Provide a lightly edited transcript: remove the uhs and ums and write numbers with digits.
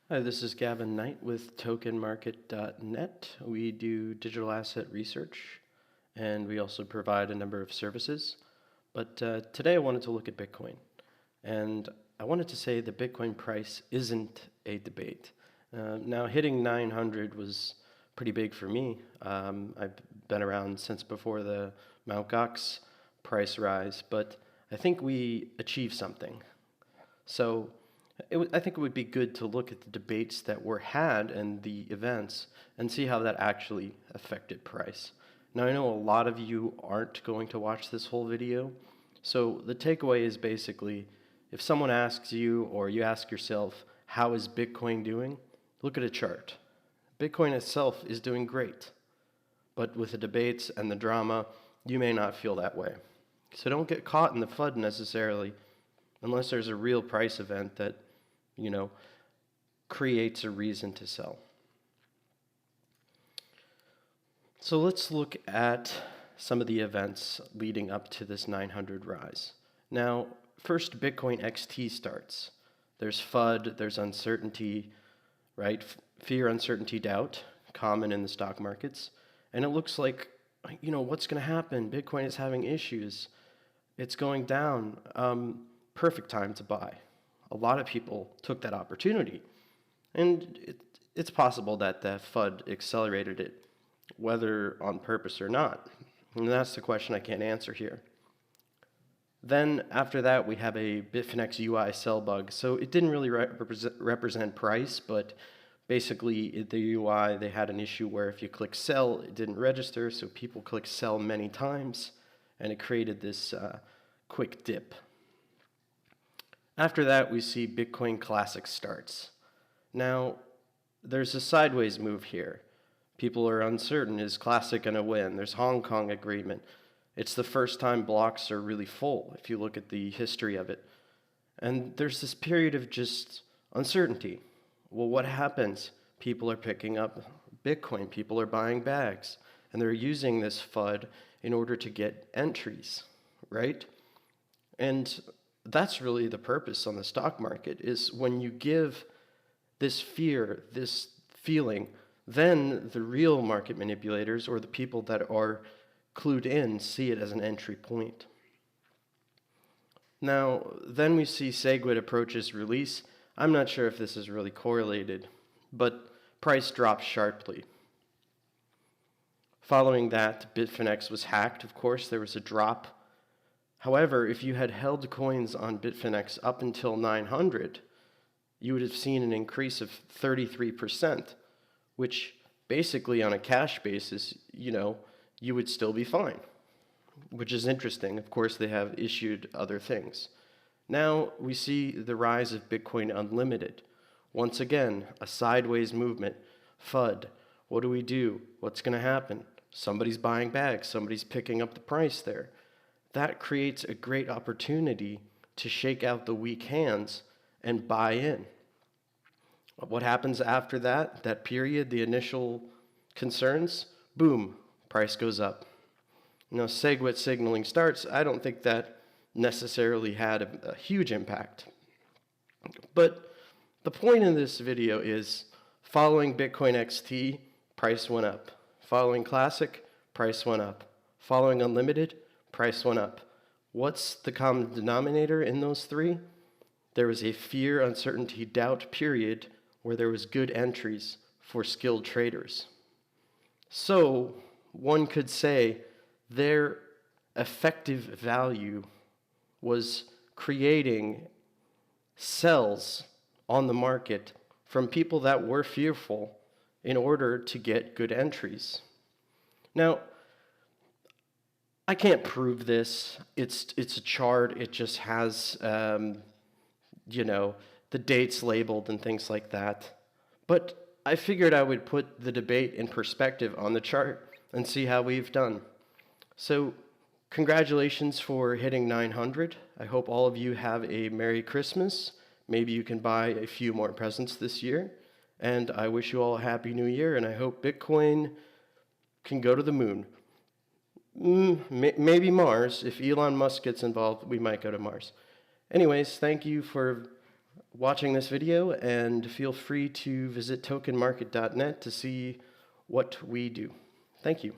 Hi, this is Gavin Knight with tokenmarket.net. We do digital asset research and we also provide a number of services. But today I wanted to look at Bitcoin. And I wanted to say the Bitcoin price isn't a debate. Now, hitting 900 was pretty big for me. I've been around since before the Mt. Gox price rise, but I think we achieved something. So I think it would be good to look at the debates that were had and the events and see how that actually affected price. Now, I know a lot of you aren't going to watch this whole video, so the takeaway is basically if someone asks you or you ask yourself, how is Bitcoin doing? Look at a chart. Bitcoin itself is doing great, but with the debates and the drama, you may not feel that way. So don't get caught in the FUD necessarily unless there's a real price event that, creates a reason to sell. So let's look at some of the events leading up to this 900 rise. Now, first Bitcoin XT starts. There's FUD, there's uncertainty, right? Fear, uncertainty, doubt, common in the stock markets. And it looks like, what's going to happen? Bitcoin is having issues. It's going down. Perfect time to buy. A lot of people took that opportunity. And it's possible that the FUD accelerated it, whether on purpose or not. And that's the question I can't answer here. Then after that, we have a Bitfinex UI sell bug. So it didn't really represent price, but basically the UI, they had an issue where if you click sell, it didn't register. So people click sell many times, and it created this quick dip. After that, we see Bitcoin Classic starts. Now, there's a sideways move here. People are uncertain, is Classic going to win? There's Hong Kong agreement. It's the first time blocks are really full, if you look at the history of it. And there's this period of just uncertainty. Well, what happens? People are picking up Bitcoin. People are buying bags. And they're using this FUD in order to get entries, right? And that's really the purpose on the stock market, is when you give this fear, this feeling, then the real market manipulators or the people that are clued in see it as an entry point. Now, then we see SegWit approaches release. I'm not sure if this is really correlated, but price drops sharply. Following that, Bitfinex was hacked. Of course, there was a drop. However, if you had held coins on Bitfinex up until 900, you would have seen an increase of 33%, which basically on a cash basis, you would still be fine, which is interesting. Of course, they have issued other things. Now we see the rise of Bitcoin Unlimited. Once again, a sideways movement, FUD. What do we do? What's going to happen? Somebody's buying bags. Somebody's picking up the price there. That creates a great opportunity to shake out the weak hands and buy in. What happens after that period, the initial concerns, boom, price goes up. SegWit signaling starts. I don't think that necessarily had a huge impact. But the point in this video is following Bitcoin XT, price went up. Following Classic, price went up. Following Unlimited, price went up. What's the common denominator in those three? There was a fear, uncertainty, doubt period where there was good entries for skilled traders. So one could say their effective value was creating sells on the market from people that were fearful in order to get good entries. Now, I can't prove this. It's a chart. It just has, the dates labeled and things like that. But I figured I would put the debate in perspective on the chart and see how we've done. So congratulations for hitting 900. I hope all of you have a Merry Christmas. Maybe you can buy a few more presents this year. And I wish you all a Happy New Year, and I hope Bitcoin can go to the moon. Maybe Mars. If Elon Musk gets involved, we might go to Mars. Anyways, thank you for watching this video, and feel free to visit tokenmarket.net to see what we do. Thank you.